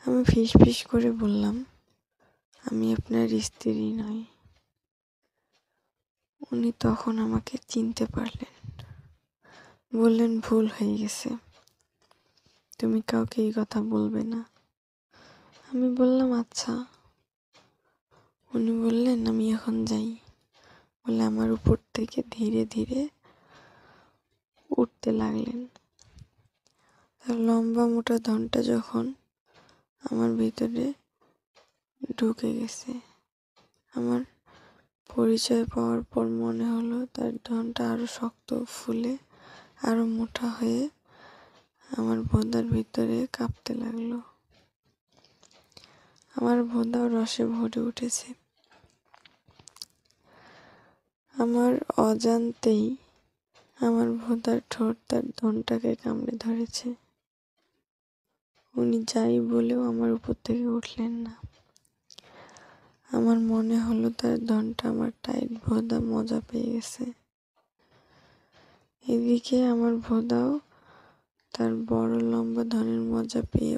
আমি ফিসফিস করে বললাম, আমি আপনার স্ত্রী নই। উনি তখন আমাকে চিনতে পারলেন, বললেন ভুল হয়ে গেছে, তুমি কাউকে এই কথা বলবে না। আমি বললাম আচ্ছা। উনি বললেন আমি এখন যাই, বলে আমার উপর থেকে ধীরে ধীরে উঠতে লাগলেন। তার লম্বা মোটা ধনটা যখন আমার ভিতরে ঢুকে গেছে, আমার পরিচয় পাওয়ার পর মনে হলো তার ধনটা আরো শক্ত ফুলে আরো মোটা হয়ে আমার ভোঁদার ভিতরে কাঁপতে লাগলো। আমার ভোঁদাও রসে ভরে উঠেছে। আমার অজান্তেই আমার ভোঁদার ঠোঁট তার ধনটাকে কামড়ে ধরেছে। উনি যাই বলেও আমার উপর থেকে উঠলেন না। আমার মনে হলো তার ধনটা আমার টাইট ভোঁদা মজা পেয়ে গেছে। এদিকে আমার ভোঁদাও তার বড় লম্বা ধনের মজা পেয়ে